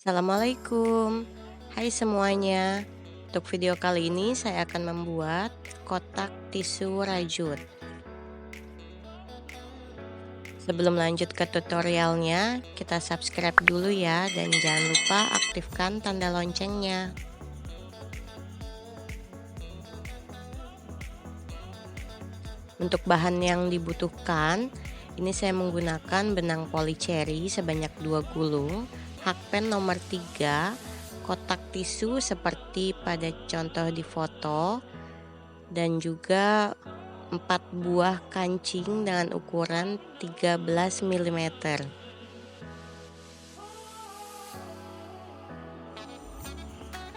Assalamualaikum. Hai semuanya. Untuk video kali ini saya akan membuat kotak tisu rajut. Sebelum lanjut ke tutorialnya, kita subscribe dulu ya dan jangan lupa aktifkan tanda loncengnya. Untuk bahan yang dibutuhkan, ini saya menggunakan benang polycherry sebanyak 2 gulung, hakpen nomor 3, kotak tisu seperti pada contoh di foto, dan juga 4 buah kancing dengan ukuran 13 mm.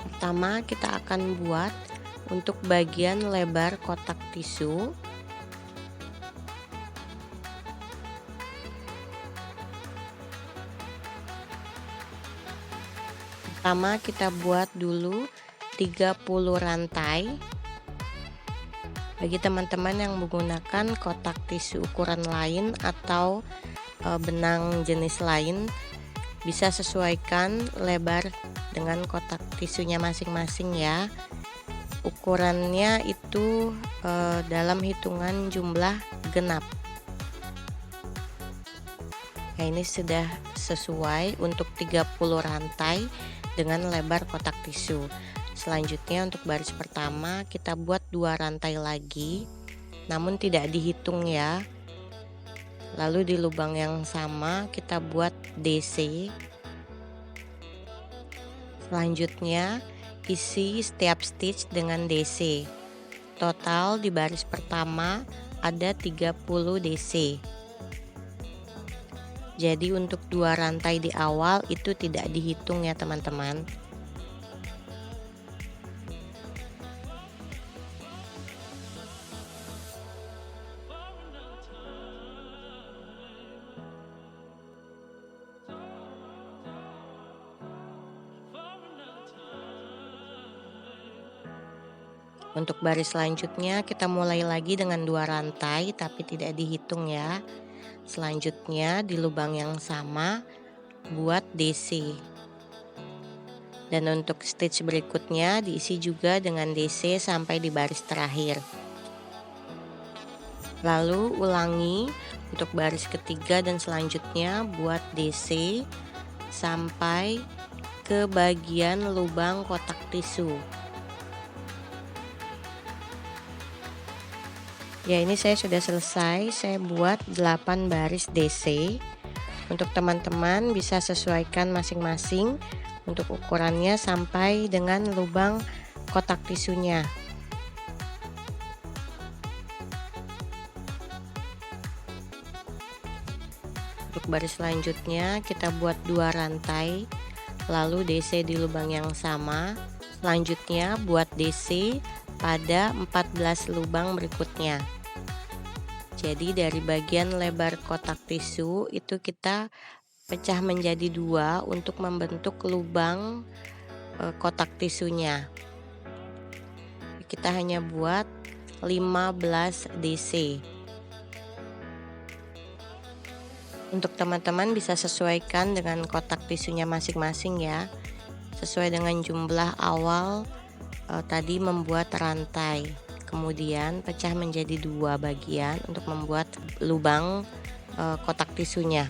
Pertama kita akan buat untuk bagian lebar kotak tisu. Pertama kita buat dulu 30 rantai. Bagi teman-teman yang menggunakan kotak tisu ukuran lain atau benang jenis lain, bisa sesuaikan lebar dengan kotak tisunya masing-masing ya. Ukurannya itu dalam hitungan jumlah genap. Nah, ini sudah sesuai untuk 30 rantai dengan lebar kotak tisu. Selanjutnya untuk baris pertama kita buat 2 rantai lagi, namun tidak dihitung ya. Lalu di lubang yang sama kita buat DC. Selanjutnya isi setiap stitch dengan DC. Total di baris pertama ada 30 DC. Jadi untuk 2 rantai di awal itu tidak dihitung ya teman-teman. Untuk baris selanjutnya kita mulai lagi dengan 2 rantai tapi tidak dihitung ya. Selanjutnya di lubang yang sama buat DC. Dan untuk stitch berikutnya diisi juga dengan DC sampai di baris terakhir. Lalu ulangi untuk baris ketiga dan selanjutnya buat DC sampai ke bagian lubang kotak tisu. Ya, ini saya sudah selesai. Saya buat 8 baris DC. Untuk teman-teman bisa sesuaikan masing-masing untuk ukurannya sampai dengan lubang kotak tisunya. Untuk baris selanjutnya kita buat 2 rantai, lalu DC di lubang yang sama. Selanjutnya buat DC pada 14 lubang berikutnya. Jadi dari bagian lebar kotak tisu itu kita pecah menjadi 2 untuk membentuk lubang kotak tisunya. Kita hanya buat 15 DC. Untuk teman-teman bisa sesuaikan dengan kotak tisunya masing-masing ya, sesuai dengan jumlah awal tadi membuat rantai, kemudian pecah menjadi 2 bagian untuk membuat lubang kotak tisunya.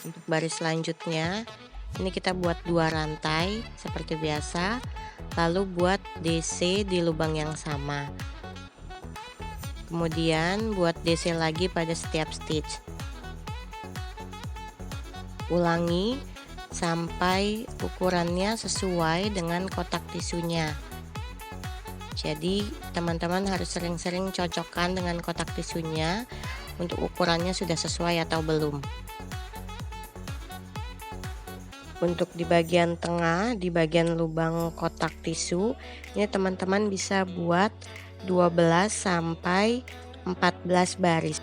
Untuk baris selanjutnya ini kita buat 2 rantai seperti biasa, lalu buat DC di lubang yang sama, kemudian buat DC lagi pada setiap stitch. Ulangi sampai ukurannya sesuai dengan kotak tisunya. Jadi teman-teman harus sering-sering cocokkan dengan kotak tisunya untuk ukurannya sudah sesuai atau belum. Untuk di bagian tengah, di bagian lubang kotak tisu, ini teman-teman bisa buat 12 sampai 14 baris.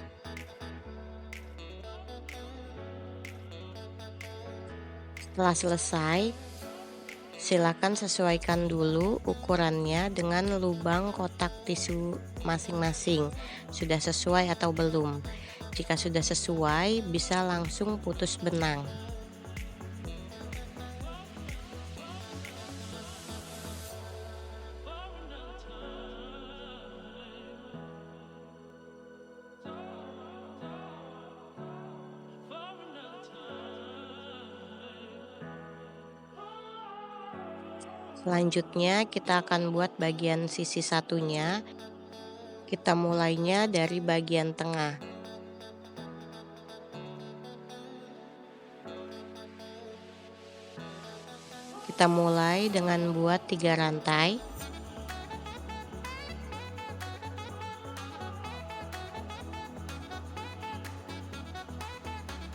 Setelah selesai, silakan sesuaikan dulu ukurannya dengan lubang kotak tisu masing-masing. Sudah sesuai atau belum? Jika sudah sesuai, bisa langsung putus benang. Selanjutnya kita akan buat bagian sisi satunya. Kita mulainya dari bagian tengah. Kita mulai dengan buat 3 rantai.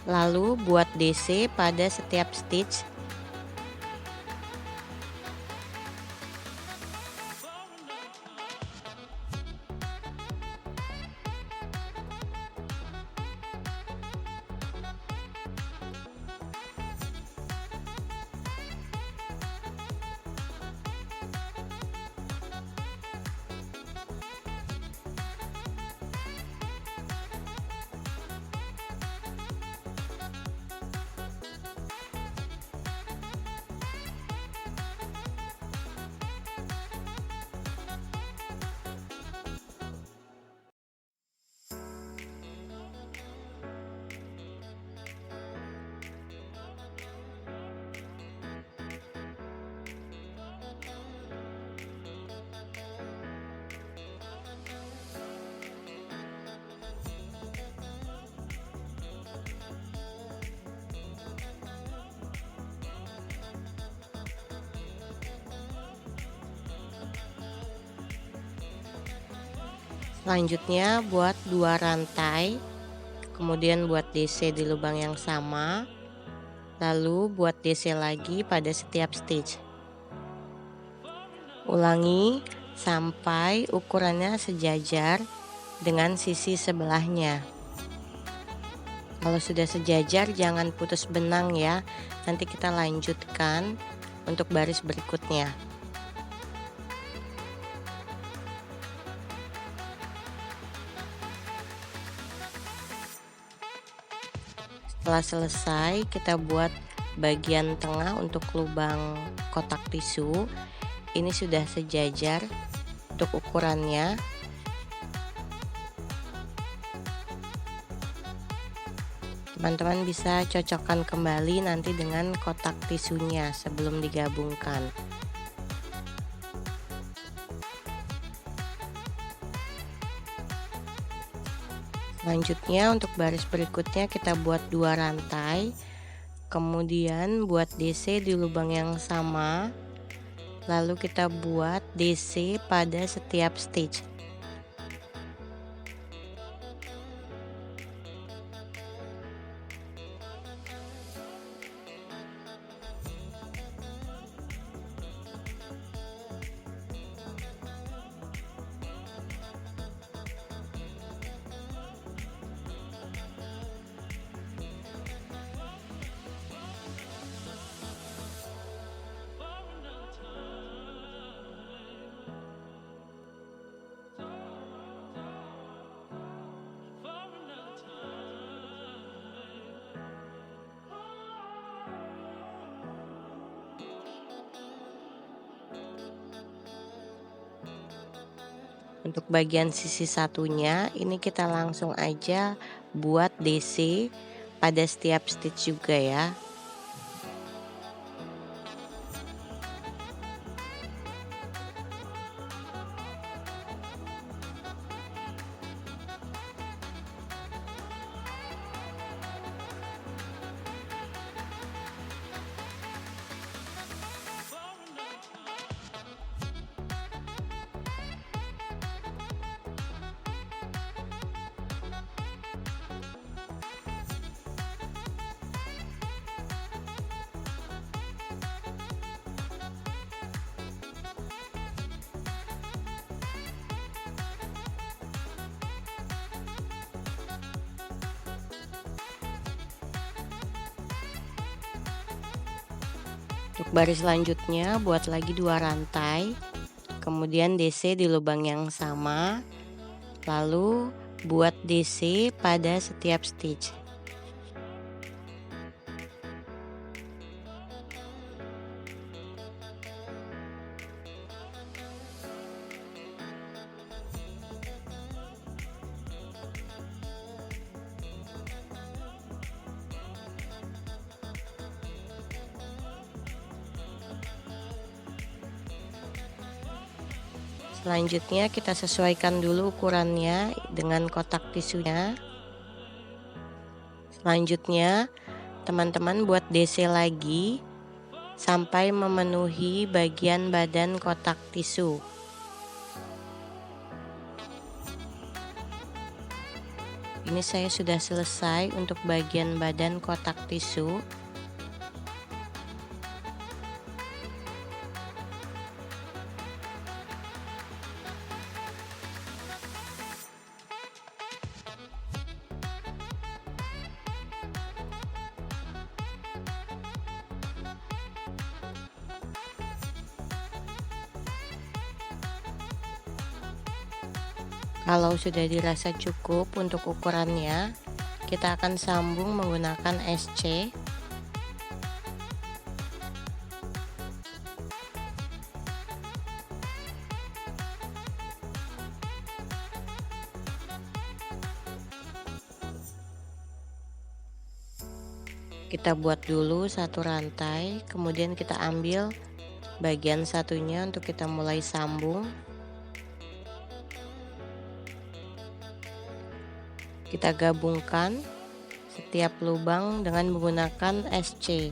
Lalu buat DC pada setiap stitch. Selanjutnya buat 2 rantai, kemudian buat DC di lubang yang sama, lalu buat DC lagi pada setiap stitch. Ulangi sampai ukurannya sejajar dengan sisi sebelahnya. Kalau sudah sejajar jangan putus benang ya, nanti kita lanjutkan untuk baris berikutnya. Setelah selesai, kita buat bagian tengah untuk lubang kotak tisu. Ini sudah sejajar untuk ukurannya. Teman-teman bisa cocokkan kembali nanti dengan kotak tisunya sebelum digabungkan. Selanjutnya untuk baris berikutnya kita buat 2 rantai, kemudian buat DC di lubang yang sama, lalu kita buat DC pada setiap stitch. Untuk bagian sisi satunya ini kita langsung aja buat DC pada setiap stitch juga ya. Untuk baris selanjutnya buat lagi 2 rantai, kemudian DC di lubang yang sama, lalu buat DC pada setiap stitch. Selanjutnya kita sesuaikan dulu ukurannya dengan kotak tisunya. Selanjutnya teman-teman buat DC lagi sampai memenuhi bagian badan kotak tisu. Ini saya sudah selesai untuk bagian badan kotak tisu. Kalau sudah dirasa cukup untuk ukurannya, kita akan sambung menggunakan SC. Kita buat dulu satu rantai, kemudian kita ambil bagian satunya untuk kita mulai sambung. Kita gabungkan setiap lubang dengan menggunakan SC.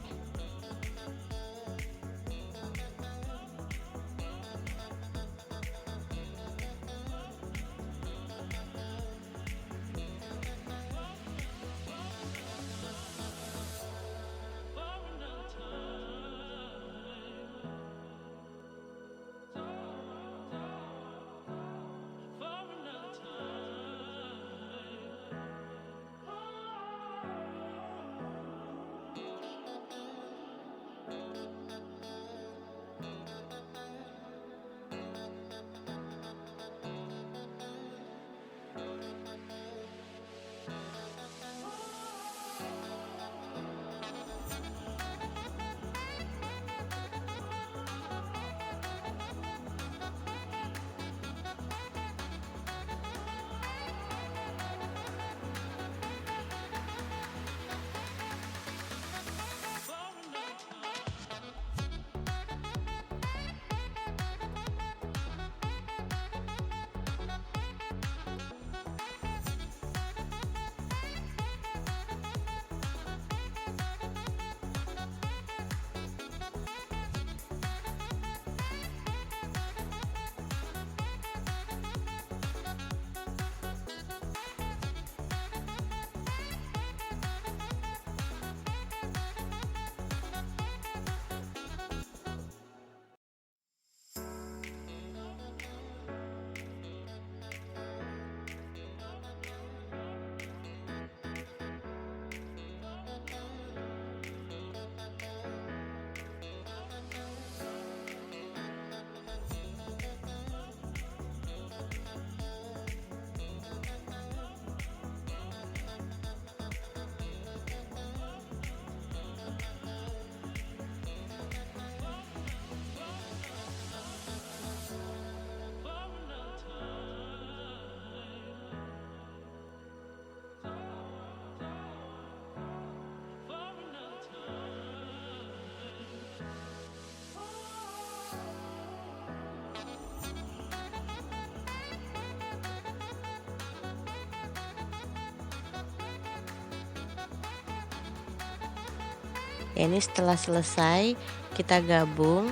Ini setelah selesai kita gabung.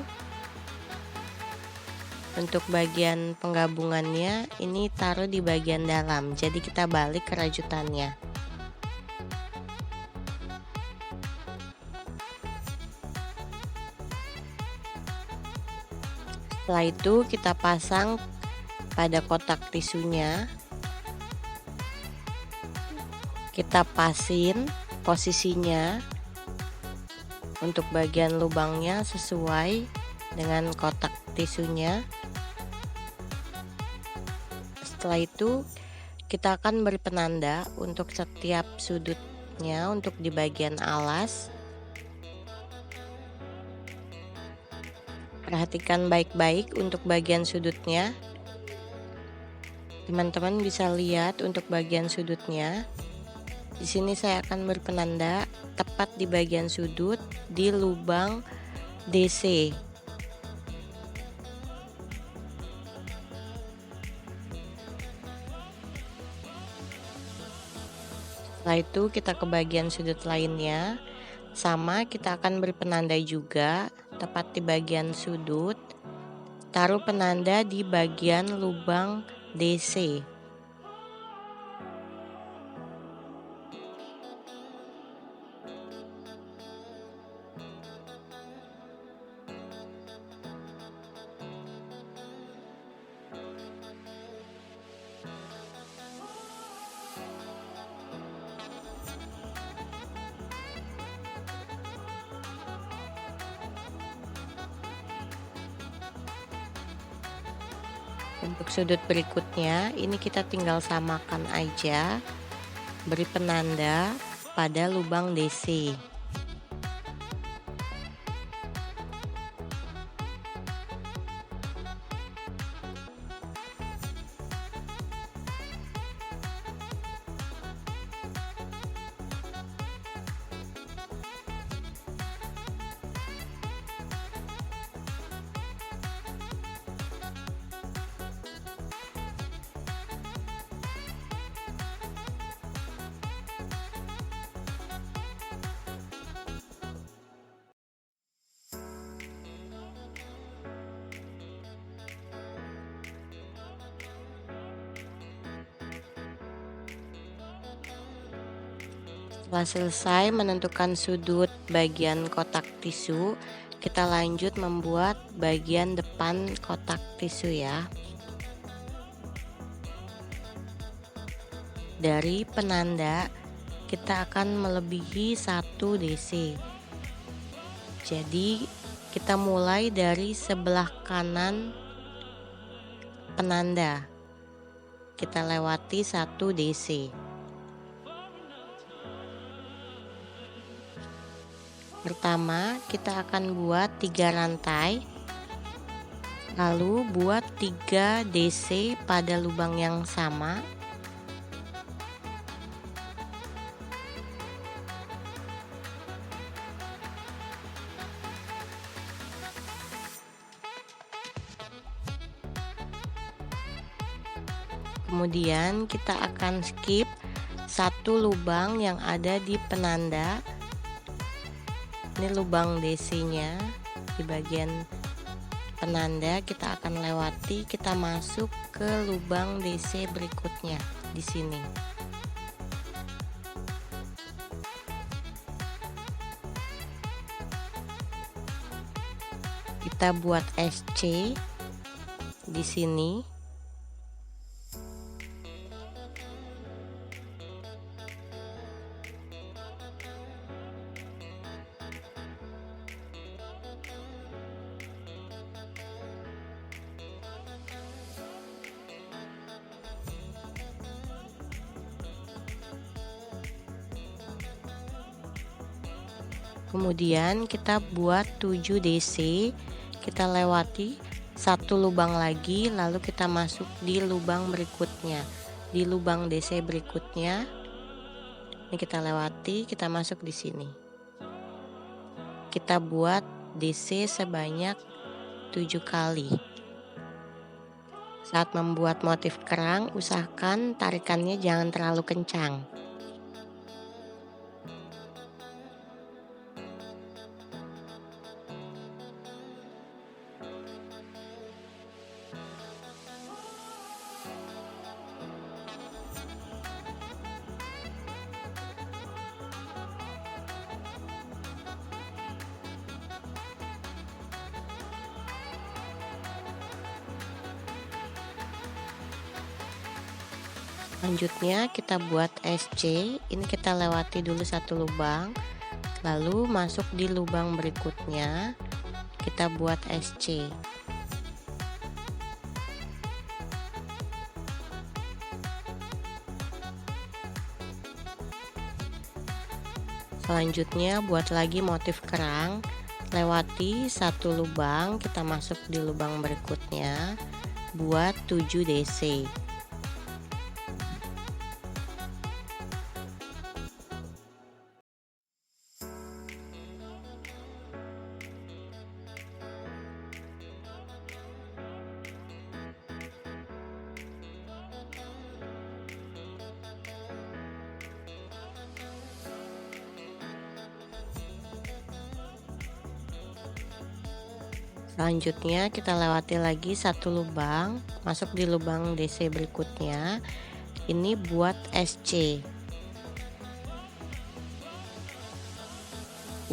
Untuk bagian penggabungannya ini taruh di bagian dalam, jadi kita balik kerajutannya. Setelah itu kita pasang pada kotak tisunya. Kita pasin posisinya untuk bagian lubangnya sesuai dengan kotak tisunya. Setelah itu kita akan beri penanda untuk setiap sudutnya untuk di bagian alas. Perhatikan baik-baik untuk bagian sudutnya. Teman-teman bisa lihat untuk bagian sudutnya. Di sini saya akan berpenanda tepat di bagian sudut di lubang DC. Setelah itu kita ke bagian sudut lainnya. Sama, kita akan beri penanda juga tepat di bagian sudut. Taruh penanda di bagian lubang DC. Untuk sudut berikutnya, ini kita tinggal samakan aja, beri penanda pada lubang DC. Setelah selesai menentukan sudut bagian kotak tisu, kita lanjut membuat bagian depan kotak tisu ya. Dari penanda kita akan melebihi 1 DC. Jadi kita mulai dari sebelah kanan penanda. Kita lewati 1 DC. Pertama, kita akan buat 3 rantai, lalu buat 3 DC pada lubang yang sama. Kemudian kita akan skip 1 lubang yang ada di penanda. Ini lubang DC-nya di bagian penanda kita akan lewati, kita masuk ke lubang DC berikutnya di sini. Kita buat SC di sini. Kemudian kita buat 7 DC, kita lewati 1 lubang lagi, lalu kita masuk di lubang berikutnya, di lubang DC berikutnya. Ini kita lewati, kita masuk di sini. Kita buat DC sebanyak 7 kali. Saat membuat motif kerang, usahakan tarikannya jangan terlalu kencang. Selanjutnya kita buat SC, ini kita lewati dulu 1 lubang, Lalu masuk di lubang berikutnya, kita buat SC. Selanjutnya buat lagi motif kerang, lewati satu lubang, kita masuk di lubang berikutnya, buat 7 DC. Selanjutnya kita lewati lagi satu lubang, masuk di lubang DC berikutnya. Ini buat SC.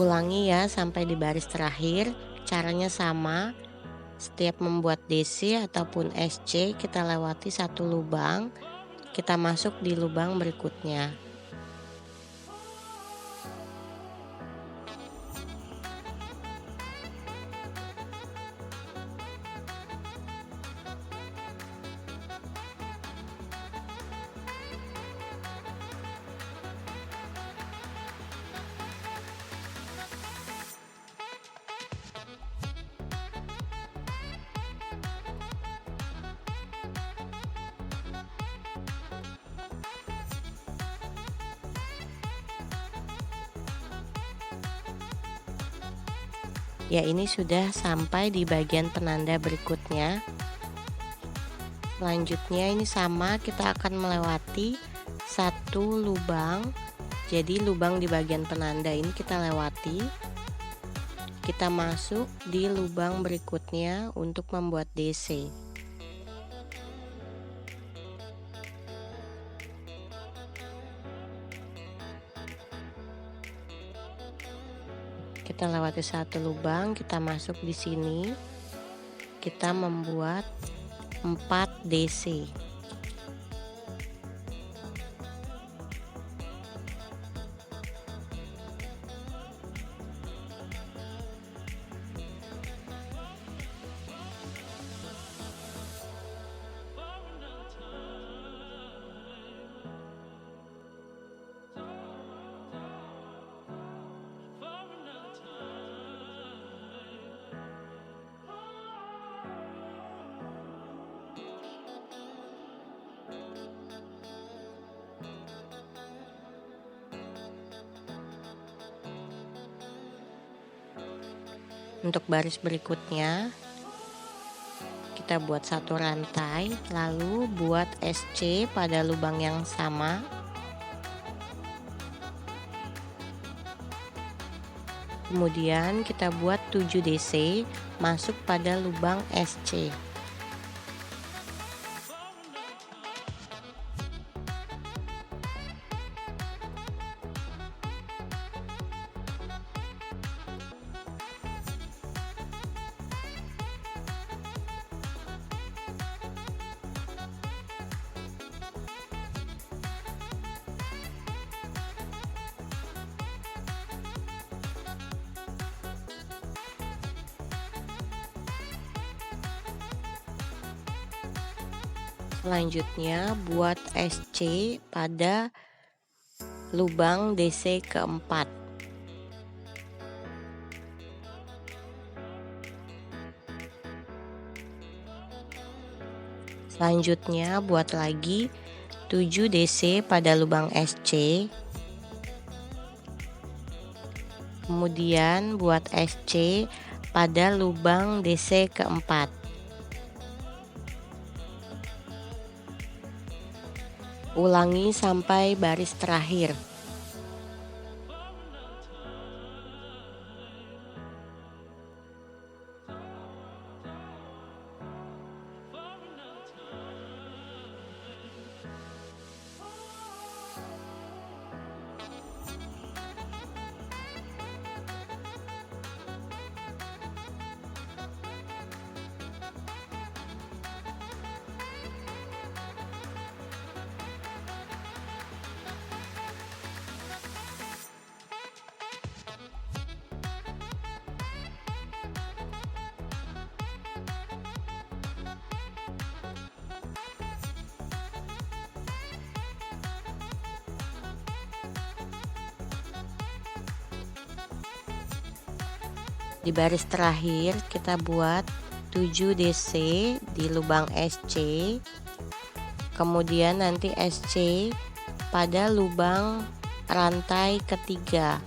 Ulangi ya sampai di baris terakhir. Caranya sama. Setiap membuat DC ataupun SC, kita lewati satu lubang, kita masuk di lubang berikutnya. Ya, ini sudah sampai di bagian penanda berikutnya. Selanjutnya ini sama, kita akan melewati satu lubang. Jadi lubang di bagian penanda ini kita lewati. Kita masuk di lubang berikutnya untuk membuat DC. Kita lewati satu lubang, kita masuk di sini. Kita membuat 4 DC. Untuk baris berikutnya kita buat satu rantai, lalu buat SC pada lubang yang sama. Kemudian kita buat 7 DC masuk pada lubang SC. Selanjutnya buat SC pada lubang DC keempat. Selanjutnya buat lagi 7 DC pada lubang SC. Kemudian buat SC pada lubang DC keempat. Ulangi sampai baris terakhir. Di baris terakhir kita buat 7 DC di lubang SC, kemudian nanti SC pada lubang rantai ketiga.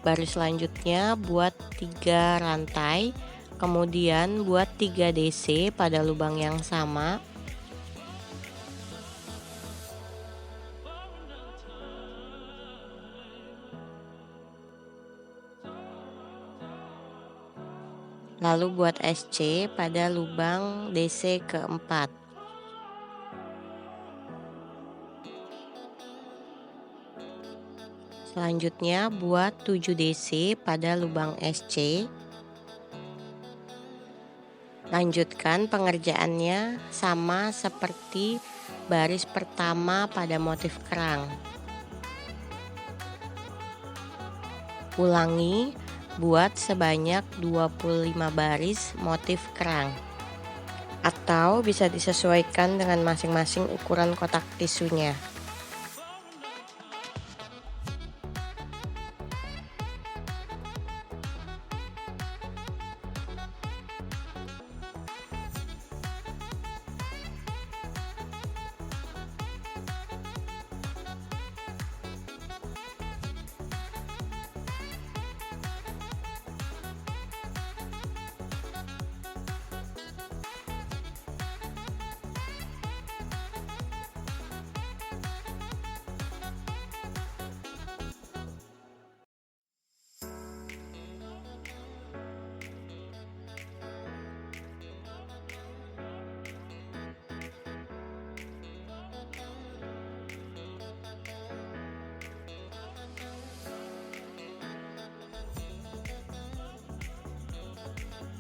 Baris selanjutnya buat 3 rantai, kemudian buat 3 DC pada lubang yang sama. Lalu buat SC pada lubang DC keempat. Selanjutnya buat 7 DC pada lubang SC. Lanjutkan pengerjaannya sama seperti baris pertama pada motif kerang. Ulangi, buat sebanyak 25 baris motif kerang. Atau bisa disesuaikan dengan masing-masing ukuran kotak tisunya.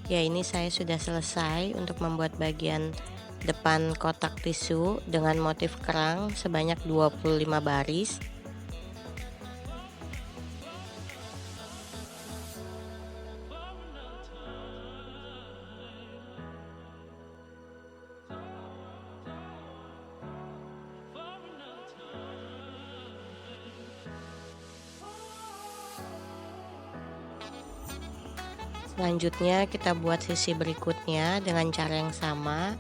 Ya, ini saya sudah selesai untuk membuat bagian depan kotak tisu dengan motif kerang sebanyak 25 baris. Selanjutnya kita buat sisi berikutnya dengan cara yang sama.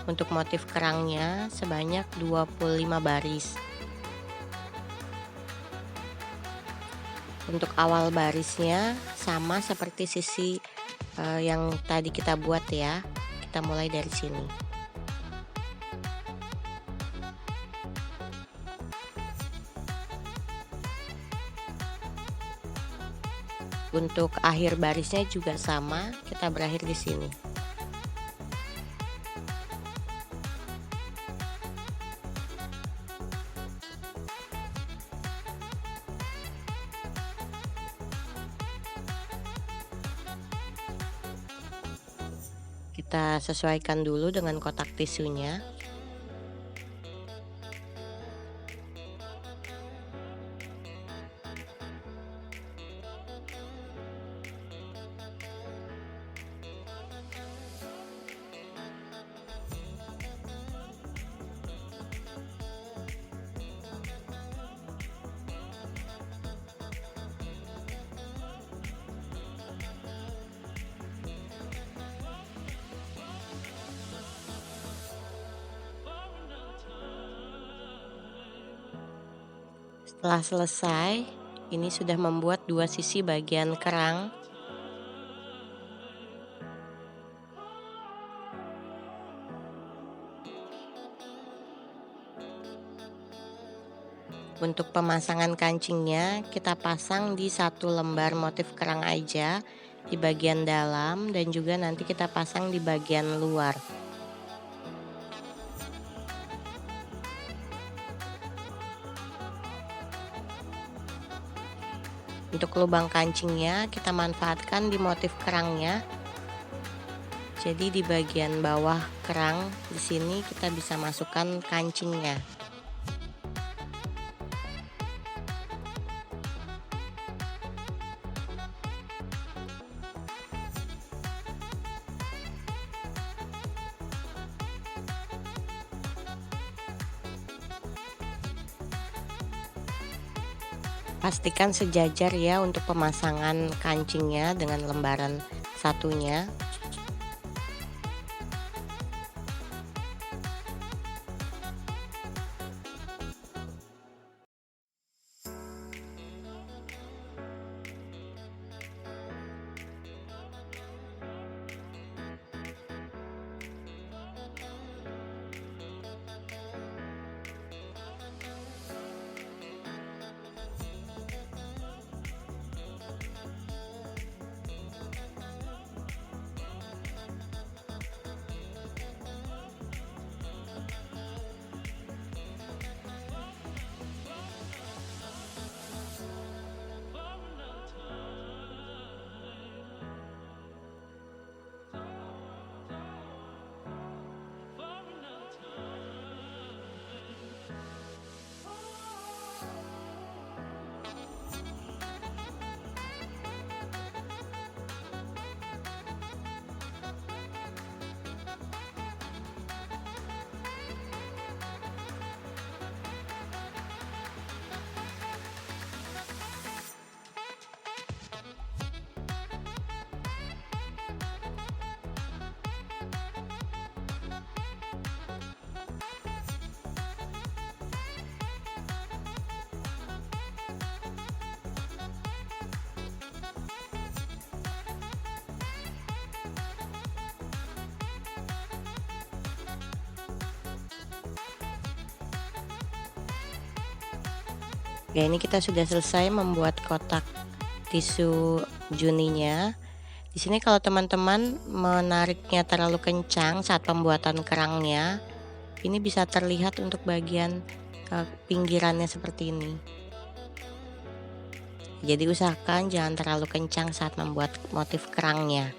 Untuk motif kerangnya sebanyak 25 baris. Untuk awal barisnya sama seperti sisi yang tadi kita buat ya. Kita mulai dari sini. Untuk akhir barisnya juga sama, kita berakhir di sini. Kita sesuaikan dulu dengan kotak tisunya. Setelah selesai, ini sudah membuat dua sisi bagian kerang. Untuk pemasangan kancingnya, kita pasang di satu lembar motif kerang aja di bagian dalam dan juga nanti kita pasang di bagian luar. Untuk lubang kancingnya kita manfaatkan di motif kerangnya Jadi di bagian bawah kerang di sini kita bisa masukkan kancingnya. Pastikan sejajar ya untuk pemasangan kancingnya dengan lembaran satunya. Ya, ini kita sudah selesai membuat kotak tisu juninya. Di sini kalau teman-teman menariknya terlalu kencang saat pembuatan kerangnya, ini bisa terlihat untuk bagian pinggirannya seperti ini. Jadi usahakan jangan terlalu kencang saat membuat motif kerangnya.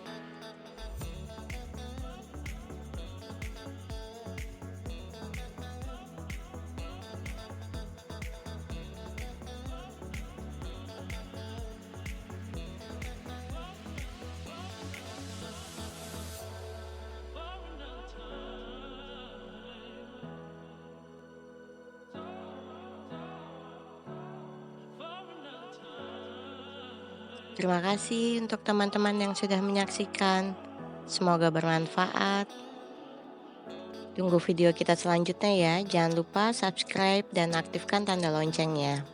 Terima kasih untuk teman-teman yang sudah menyaksikan. Semoga bermanfaat. Tunggu video kita selanjutnya ya. Jangan lupa subscribe dan aktifkan tanda loncengnya.